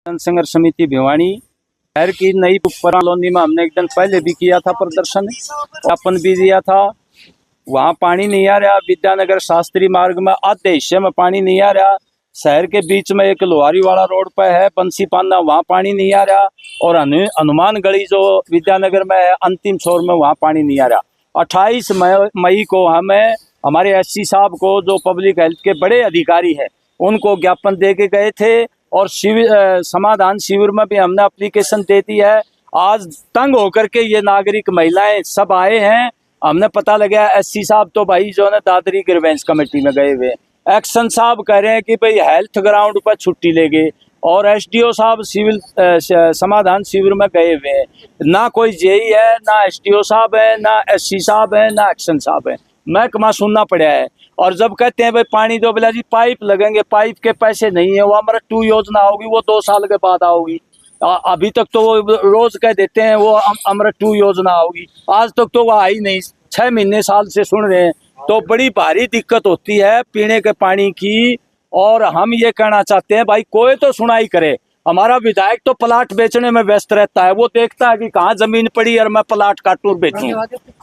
संघर्ष समिति भिवानी शहर की नई कॉलोनी में हमने एक दिन पहले भी किया था प्रदर्शन, ज्ञापन भी दिया था। वहाँ पानी नहीं आ रहा। विद्यानगर शास्त्री मार्ग में आधे हिस्से में पानी नहीं आ रहा। शहर के बीच में एक लोहारी वाला रोड पर है बंसी पाना, वहाँ पानी नहीं आ रहा। और हनुमान गली जो विद्यानगर में है अंतिम छोर में, वहाँ पानी नहीं आ रहा। 28 मई को हमें हमारे एससी साहब को, जो पब्लिक हेल्थ के बड़े अधिकारी हैं, उनको ज्ञापन दे के गए थे। और शिविर समाधान शिविर में भी हमने एप्लीकेशन दे दी है। आज तंग होकर के ये नागरिक महिलाएं सब आए हैं। हमने पता लगा एससी साहब तो भाई जो है दादरी ग्रीवेंस कमेटी में गए हुए। एक्शन साहब कह रहे हैं कि भाई हेल्थ ग्राउंड पर छुट्टी लेंगे। और एसडीओ साहब सिविल समाधान शिविर में गए हुए हैं। ना कोई जेई है, ना एसडीओ साहब है, ना एससी साहब है, ना एक्शन साहब है। महकमा सुनना पड़ा है। और जब कहते हैं भाई पानी दो, बोला जी पाइप लगेंगे, पाइप के पैसे नहीं है। वो अमृत 2 योजना होगी, वो 2 साल के बाद आओगी। अभी तक तो वो रोज कह देते हैं वो अमृत 2 योजना होगी, आज तक तो वो आई नहीं। 6 महीने साल से सुन रहे हैं। तो बड़ी भारी दिक्कत होती है पीने के पानी की। और हम ये कहना चाहते हैं भाई कोई तो सुनाई करे। हमारा विधायक तो प्लाट बेचने में व्यस्त रहता है। वो देखता है कि कहाँ जमीन पड़ी और मैं प्लाट काटूं बेचूं।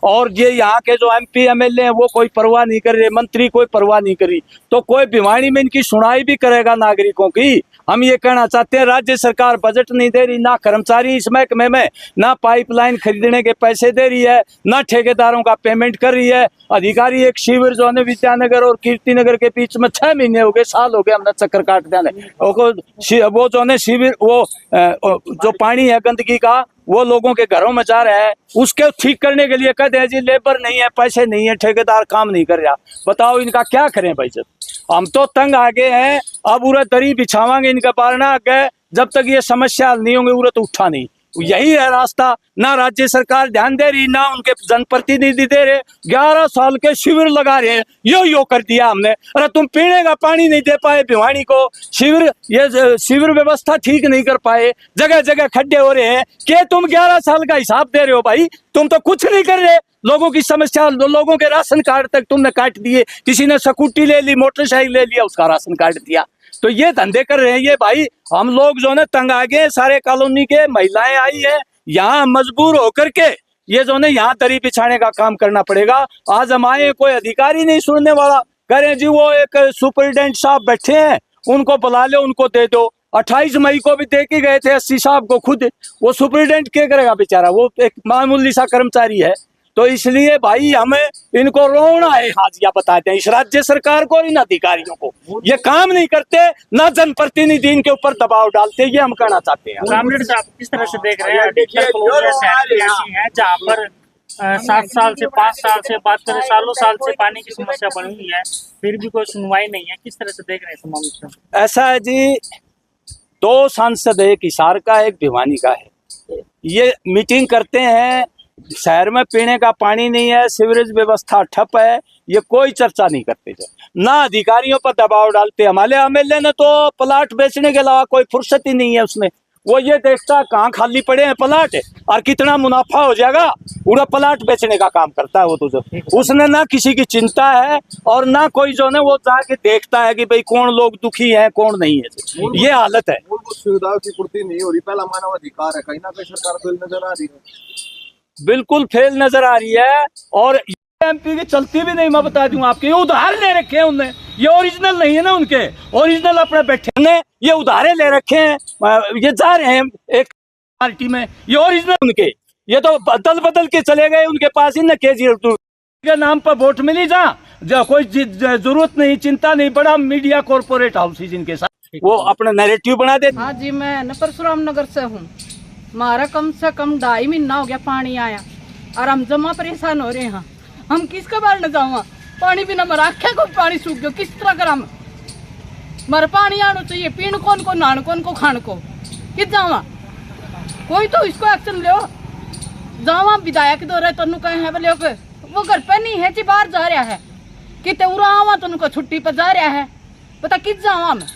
और ये यहाँ के जो एमपी एमएलए हैं वो कोई परवाह नहीं कर रहे, मंत्री कोई परवाह नहीं करी। तो कोई भिवानी में इनकी सुनाई भी करेगा नागरिकों की? हम ये कहना चाहते हैं राज्य सरकार बजट नहीं दे रही, ना कर्मचारी इस महकमे में, ना पाइपलाइन खरीदने के पैसे दे रही है, ना ठेकेदारों का पेमेंट कर रही है। अधिकारी एक शिविर जो है विद्यानगर और कीर्तिनगर के बीच में 6 महीने हो गए, साल हो गए हमने चक्कर काट दिया। वो जो है शिविर, वो जो पानी है गंदगी का, वो लोगों के घरों में जा रहा है। उसके ठीक करने के लिए कहते हैं जी लेबर नहीं है, पैसे नहीं है, ठेकेदार काम नहीं कर रहा। बताओ इनका क्या करें भाई? हम तो तंग आ गए हैं। अब उरे दरी बिछावांगे इनका पारना आगे, जब तक ये समस्या हल नहीं होंगे उरे तो उठा नहीं। यही है रास्ता। ना राज्य सरकार ध्यान दे रही, ना उनके जनप्रतिनिधि दे रहे। 11 साल के शिविर लगा रहे हैं, यो कर दिया हमने। अरे तुम पीने का पानी नहीं दे पाए भिवानी को, शिविर ये शिविर व्यवस्था ठीक नहीं कर पाए, जगह जगह खड्डे हो रहे हैं। क्या तुम 11 साल का हिसाब दे रहे हो भाई? तुम तो कुछ नहीं कर रहे। लोगों की समस्या, लोगों के राशन कार्ड तक तुमने काट दिए। किसी ने स्कूटी ले ली, मोटरसाइकिल ले लिया, उसका राशन काट दिया। तो ये धंधे कर रहे हैं ये भाई। हम लोग जो है तंग आ गए। सारे कॉलोनी के महिलाएं आई है यहाँ, मजबूर होकर के ये जो है यहाँ दरी बिछाने का काम करना पड़ेगा। आज हम आए, कोई अधिकारी नहीं सुनने वाला। कह रहे जी वो एक सुपरिटेंडेंट साहब बैठे हैं, उनको बुला लो, उनको दे दो। 28 मई को भी दे के गए थे एससी साहब को खुद। वो सुपरिटेंडेंट क्या करेगा बेचारा? वो एक मामूली सा कर्मचारी है। तो इसलिए भाई हमें इनको रोना है, हाजिया बताते हैं इस राज्य सरकार को और इन अधिकारियों को। ये काम नहीं करते, ना जनप्रतिनिधि इनके ऊपर दबाव डालते। ये हम कहना चाहते हैं। रामलीड साहब किस तरह से देख रहे हैं? ऐसी है जहाँ पर 7 साल से 5 साल से बात करें, सालों साल से पानी की समस्या बनी हुई है, फिर भी कोई सुनवाई नहीं है। किस तरह से देख रहे हैं मामले? ऐसा है जी, 2 सांसद, एक हिसार का एक भिवानी का है। ये मीटिंग करते हैं, शहर में पीने का पानी नहीं है, सीवरेज व्यवस्था ठप है, ये कोई चर्चा नहीं करते थे, ना अधिकारियों पर दबाव डालते। हमारे एमएलए ने तो प्लाट बेचने के अलावा कोई फुर्सत ही नहीं है उसमें। वो ये देखता कहाँ खाली पड़े हैं प्लाट और कितना मुनाफा हो जाएगा, पूरा प्लाट बेचने का काम करता है वो। तो जो उसने ना किसी की चिंता है और ना कोई जो है वो जाके देखता है कि भाई कौन लोग दुखी हैं कौन नहीं है। ये हालत है। सुविधाओं की पूर्ति नहीं हो रही, पहला मानव अधिकार है, कहीं ना कहीं सरकार फेल नजर आ रही है। बिल्कुल फेल नजर आ रही है। और एमपी की चलती भी नहीं, मैं बता दूं आपके। ये उधार ले रखे हैं उनने, ये ओरिजिनल नहीं है ना उनके। ओरिजिनल अपने बैठे ने, ये उधारे ले रखे हैं। ये जा रहे हैं एक पार्टी में, ये ओरिजिनल उनके। ये तो बदल बदल के चले गए उनके पास ही न केजरीवाल के नाम पर वोट मिली जा कोई जरूरत नहीं, चिंता नहीं। बड़ा मीडिया कॉर्पोरेट हाउस जिनके साथ वो अपना नैरेटिव बना देते। हाँ जी, मैं परशुराम नगर से हूँ। हमारा कम से कम 2.5 महीना हो गया पानी आया और हम जमा परेशान हो रहे हैं। हम किसके बार न जाऊँ? पानी बिना मरा आख्या को पानी सूख गयो, किस तरह कर? हम मर पानी आना चाहिए, पीण कौन को, नहान कौन को, खान को किस जावा? कोई तो इसको एक्शन लो। जावा विधायक दो रहे तेन कहे बोले वो घर पे नहीं है जी, बाहर जा रहा है। कितने उरा आवा तेन छुट्टी पर जा रहा है, पता किस जावा मैं?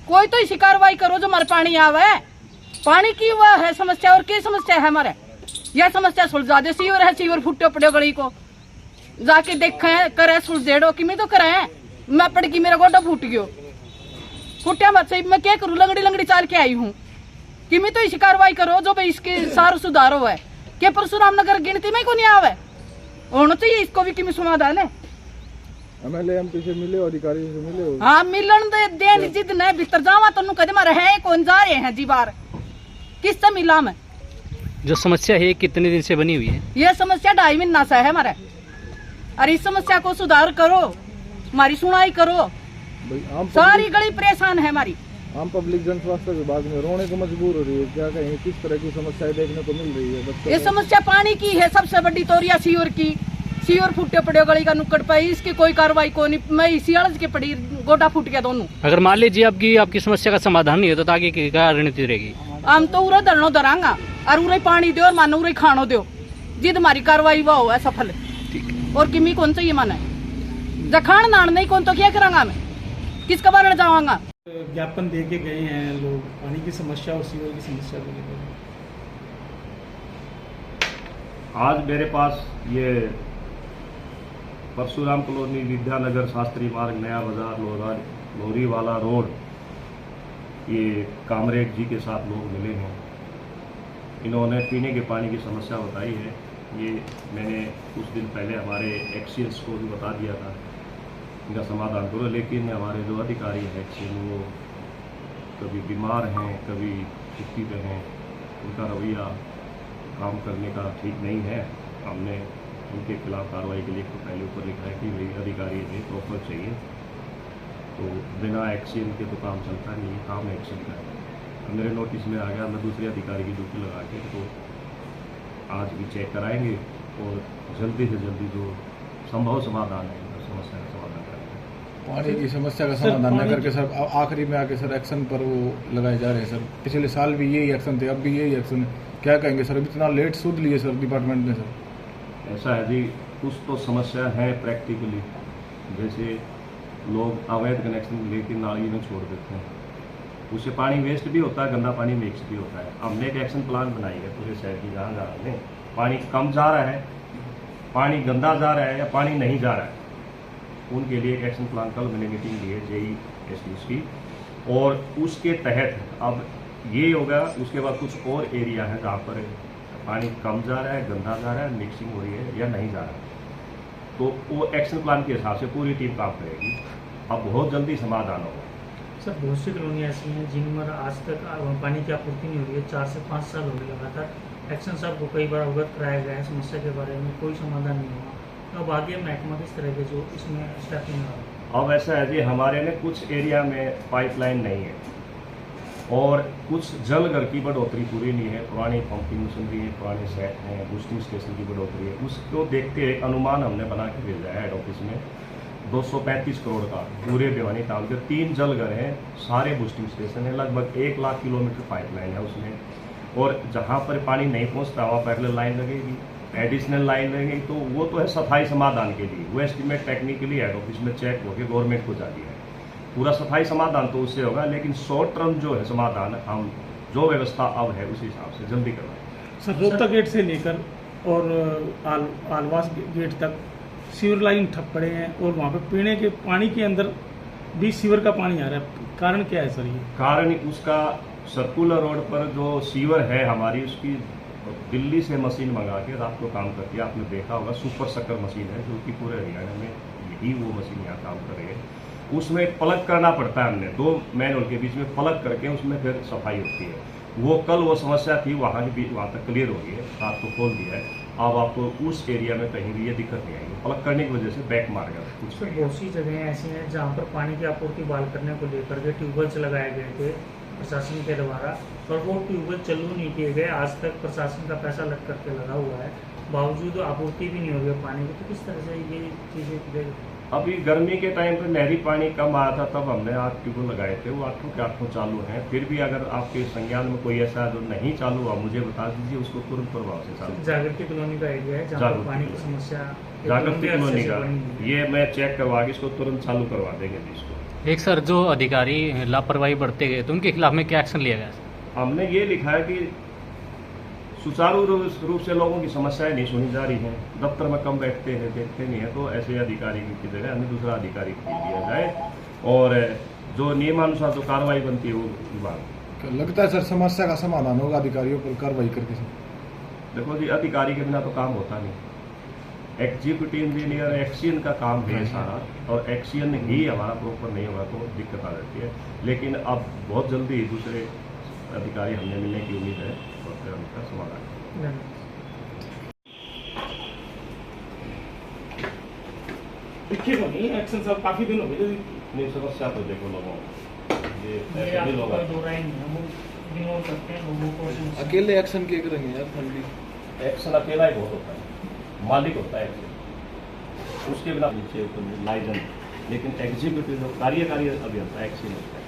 कोई तो इसी कार्रवाई करो जो मर पानी आवे। पानी की वह है समस्या और क्या समस्या है हमारे? यह समस्या सुलझा दे। सीवर है, सीवर फुटे पड़े गली को जाके देखे करे सुलझेड़ो कि मैं तो करे। मैं पड़ गई, मेरा गोडा फूट गयो, फुटिया मत सही, मैं क्या करूँ? लंगड़ी लंगड़ी चाल के आई हूँ। किमी तो इसी कार्रवाई करो जो भाई इसके सार सुधारो है के परशुराम नगर गिनती में को नहीं आवे होना चाहिए इसको भी किमी समाधान है। एमएलए एमपी से मिले हो, अधिकारी से मिले हो? हाँ मिलन दे देन जिद न भीतर जावा तनु कदे मारे है कौन जा रहे हैं जी बार किससे मिला मैं। जो समस्या है कितने दिन से बनी हुई है? ये समस्या 2.5 महीना से है हमारे। अरे इस समस्या को सुधार करो, हमारी सुनाई करो। सारी गली परेशान है हमारी। आम पब्लिक जन स्वास्थ्य विभाग में रोने को मजबूर हो रही है। क्या कहें, किस तरह की समस्याएं देखने को मिल रही है? ये समस्या पानी की है सबसे बड़ी, तोरिया सीवर की। सीवर फूटे पड़े गली का नुक्कड़ पे, इसकी कोई कार्रवाई को नहीं। मैं इसी अलज के पड़ी, गोटा फूट गया दोनों। अगर मान लीजिए आपकी समस्या का समाधान नहीं होता तो आगे की क्या रणनीति रहेगी? हम तो उरे धरनो धरांगा और उरे पानी दो और मानो उरे खानो दो, जिद हमारी कार्रवाई वो है सफल। और किमी कौन चाहिए माने जखान नान नहीं कौन तो क्या करांगा मैं, किसका बारे जाऊंगा। ज्ञापन दे के गए हैं लोग पानी की समस्या और सीवर की समस्या को लेकर। आज मेरे पास ये परशुराम कॉलोनी विद्यानगर शास्त्री मार्ग नया बाजार लोहरी वाला रोड, ये कामरेड जी के साथ लोग मिले हैं। इन्होंने पीने के पानी की समस्या बताई है। ये मैंने कुछ दिन पहले हमारे एक्सीएस को भी बता दिया था इनका समाधान करो, लेकिन हमारे जो अधिकारी हैं एक्सीएस वो कभी बीमार हैं, कभी छुट्टी पे हैं। उनका रवैया काम करने का ठीक नहीं है। हमने उनके खिलाफ कार्रवाई के लिए तो पहले ऊपर लिखा है कि भाई अधिकारी है प्रॉपर चाहिए, तो बिना एक्शन के तो काम चलता नहीं है, काम एक्शन का है। अब मेरे नोटिस में आ गया, मैं दूसरे अधिकारी की ड्यूटी लगा के तो आज भी चेक कराएंगे और जल्दी से जल्दी जो संभव समाधान है समस्या का समाधान करेंगे। पानी की समस्या का समाधान न करके सर आखिरी में आके सर एक्शन पर वो लगाए जा रहे हैं सर। पिछले साल भी यही एक्शन थे, अब भी यही एक्शन है। क्या कहेंगे सर, इतना लेट सूद लिए सर डिपार्टमेंट ने? सर ऐसा है जी, कुछ तो समस्या है प्रैक्टिकली, जैसे लोग अवैध कनेक्शन लेके नाली में छोड़ देते हैं, उससे पानी वेस्ट भी होता है, गंदा पानी मिक्स भी होता है। हमने एक एक्शन प्लान बनाई है पूरे शहर की, जहाँ जहाँ में पानी कम जा रहा है, पानी गंदा जा रहा है या पानी नहीं जा रहा है, उनके लिए एक एक्शन प्लान कल मैंने मीटिंग ली है JES की, और उसके तहत अब ये होगा। उसके बाद कुछ और एरिया है जहाँ पर पानी कम जा रहा है, गंदा जा रहा है, मिक्सिंग हो रही है या नहीं जा रहा है, तो वो एक्शन प्लान के हिसाब से पूरी टीम काम करेगी। अब बहुत जल्दी समाधान होगा। सर बहुत सी कॉलोनियाँ ऐसी हैं जिनमें आज तक पानी की आपूर्ति नहीं हो रही है, 4 से 5 साल हो गए लगातार। एक्शन साहब को कई बार अवगत कराया गया है समस्या के बारे में, कोई समाधान नहीं हुआ। तो अब आगे महकमा किस तरह के जो इसमें स्टेप नहीं आ। अब ऐसा है जी, हमारे में कुछ एरिया में पाइपलाइन नहीं है और कुछ जल घर की बढ़ोतरी पूरी नहीं है, पुरानी पंपिंग मशीनरी है, पुराने सेट हैं, बूस्टिंग स्टेशन की बढ़ोतरी है। उसको देखते हुए अनुमान हमने बना के भेजा है हेड ऑफिस में 235 करोड़ का पूरे भिवानी टाउन के 3 जल घर हैं, सारे बूस्टिंग स्टेशन है, लगभग 1 लाख किलोमीटर पाइपलाइन है उसमें। और जहाँ पर पानी नहीं पहुँचता वहाँ पैरेलल लाइन लगेगी, एडिशनल लाइन लगेगी, तो वो तो है सफाई समाधान के लिए। वो एस्टीमेट टेक्निकली हेड ऑफिस में चेक होकर गवर्नमेंट को जाती है। पूरा सफाई समाधान तो उससे होगा, लेकिन शॉर्ट टर्म जो है समाधान हम जो व्यवस्था अब है उस हिसाब से जल्दी करवाएं। सर रोहतक गेट से लेकर और आलवास गेट तक सीवर लाइन ठप पड़े हैं और वहाँ पे पीने के पानी के अंदर भी सीवर का पानी आ रहा है। कारण क्या है सर? ये कारण उसका सर्कुलर रोड पर जो सीवर है हमारी, उसकी दिल्ली से मशीन मंगा के रात को काम करती है। आपने देखा होगा सुपर शक्कर मशीन है जो कि पूरे हरियाणा में यही वो मशीन यहाँ काम कर रही है। उसमें प्लग करना पड़ता है, हमने 2 मैनुअल के बीच में प्लग करके उसमें फिर सफाई होती है। वो कल वो समस्या थी वहाँ के बीच, वहाँ तक क्लियर हो गई है, रात को खोल दिया है। अब आपको उस एरिया में कहीं भी ये दिक्कत नहीं आएगी। प्लग करने की वजह से बैक मार गया कुछ। सर बहुत सी जगह ऐसी हैं जहाँ पर पानी की आपूर्ति बहाल करने को लेकर के ट्यूबवेल्स लगाए गए थे प्रशासन के द्वारा, पर वो ट्यूबवेल चालू नहीं किए गए। आज तक प्रशासन का पैसा लग करके लगा हुआ है, बावजूद आपूर्ति भी नहीं हो रही है पानी की। तो किस तरह से ये चीज़ें? अभी गर्मी के टाइम पर नहरी पानी कम आया था, तब हमने 8 ट्यूबवेल लगाए थे, वो 8 के 8 चालू हैं। फिर भी अगर आपके संज्ञान में कोई ऐसा जो नहीं चालू हुआ मुझे बता दीजिए, उसको तुरंत प्रभाव से चालू। जागृति कॉलोनी का एरिया है जहाँ पर पानी की समस्या, जागृति कॉलोनी का ये मैं चेक करवा के इसको तुरंत चालू करवा देंगे इसको। एक सर जो अधिकारी लापरवाही बरते गए तो उनके खिलाफ में क्या एक्शन लिया गया? हमने ये लिखा है कि सुचारू रूप से लोगों की समस्याएं नहीं सुनी जा रही हैं, दफ्तर में कम बैठते हैं, देखते नहीं है, तो ऐसे अधिकारी की जगह हमें दूसरा अधिकारी दिया जाए और जो नियमानुसार जो कार्रवाई बनती है वो विभाग। लगता है सर समस्या का समाधान होगा अधिकारियों पर कार्रवाई करके सर? देखो जी, अधिकारी के बिना तो काम होता नहीं। एग्जीक्यूटिव इंजीनियर एक्शन का काम है सारा, और एक्शन ही हमारा प्रॉपर नहीं होगा तो दिक्कत आ जाती है। लेकिन अब बहुत जल्दी दूसरे अधिकारी हमें मिलने की उम्मीद है और फिर हम इसका समाधान। दिक्कत नहीं एक्शन सब काफी दिन हो गए। नहीं, समस्या तो देखो लोगों ये ये ऐसे भी लोग आपको दो राय नहीं है, वो इग्नोर करते हैं लोगों को समस्या। अकेले एक्शन के करेंगे यार फंडी? एक्शन अकेला ही बहुत होता है, मालिक होता है एक्शन, उसके बिना नीचे लाइजन। लेकिन एग्जीक्यूटिव जो कार्यकारी अभियंता एक्शन होता है।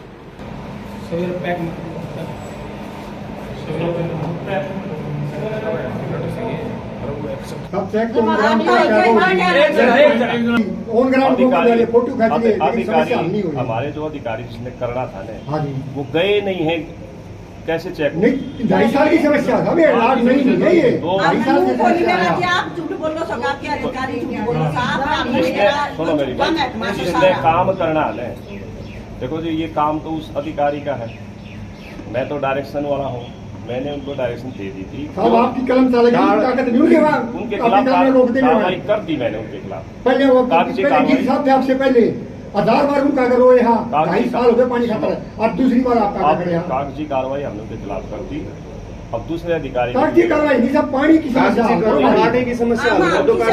सवेरे पैक सब चेक तो ऑन ग्राउंड फोटो खींच लिए, लेकिन समस्या हल नहीं हुई। हमारे जो अधिकारी जिसने करना था ना, हाँ जी, वो गए नहीं है, कैसे चेक हो? नहीं 2.5 साल की समस्या था, अभी लाभ नहीं है ये, 2.5 साल की समस्या है। आप झूठ बोलो, सरकार के अधिकारी झूठ बोलो, सुनो मेरी बात, जिसने काम करना है, देखो जी ये काम तो उस अधिकारी का है, मैं तो डायरेक्शन वाला हूँ, मैंने उनको डायरेक्शन दे दी थी। साहब आपकी कलम चलेगी, ताकत नहीं उनके खिलाफ कार्रवाई कर दी मैंने उनके खिलाफ। पहले वो कागजी पहले कार्रवाई। गिर साहब थे आपसे पहले 1000 बार उनका करो यहाँ, कागजी 2.5 साल हो गए पानी खाता है, अब दूसरी बार आपका अब कर यहाँ कागजी कार्रवाई हमने उनके खिलाफ कर दी। अब दूसरे अधिकारी कागजी कार्रवाई नहीं, सब पानी की समस्या अब दूसरा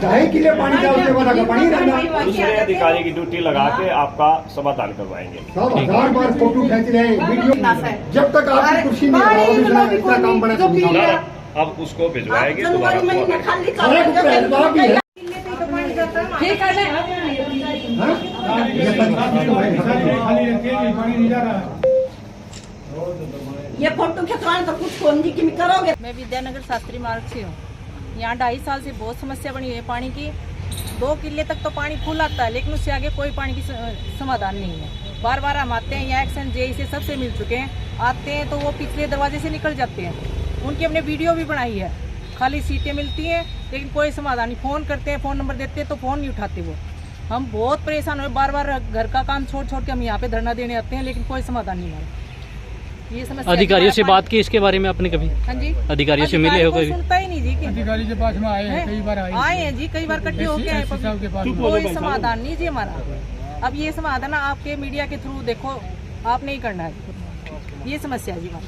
ढाई किलो पानी का उसके बाद पानी रहना। दूसरे अधिकारी की ड्यूटी लगा के आपका समाधान करवाएंगे। सब 1000 बार फोटो खींच रहे हैं, वीडियो, जब तक आपकी कुर्सी में रहो इतना काम बने तो नहीं। अब उसको भिजवाएंगे दोबारा। सारे कुछ रहता भी है। ठीक है ना? हाँ? ये फोटो खिंचवाने तो कुछ कौन जी की करोगे। मैं विद्यानगर शास्त्री मार्ग से हूँ। यहाँ 2.5 साल से बहुत समस्या बनी हुई है पानी की। 2 किले तक तो पानी फुल आता है, लेकिन उससे आगे कोई पानी की समाधान नहीं है। बार बार हम आते हैं, यहाँ एक्शन जेई से सबसे मिल चुके हैं, आते हैं तो वो पिछले दरवाजे से निकल जाते हैं। उनकी हमने वीडियो भी बनाई है, खाली सीटें मिलती हैं लेकिन कोई समाधान नहीं। फ़ोन करते हैं, फ़ोन नंबर देते हैं तो फ़ोन नहीं उठाते वो। हम बहुत परेशान हुए, बार बार घर का काम छोड़ छोड़ के हम यहाँ पे धरना देने आते हैं, लेकिन कोई समाधान नहीं हमारा। ये समस्या अधिकारियों से बात की इसके बारे में आपने कभी? हाँ जी, अधिकारियों से मिले हो कभी? सुनता ही नहीं जी। अधिकारी के पास में आए हैं, कई बार आए हैं जी, कई बार इकट्ठे होके आए, कोई समाधान नहीं जी हमारा। अब ये समाधान आपके मीडिया के थ्रू देखो, आप नहीं करना है, ये समस्या है जी हमारी।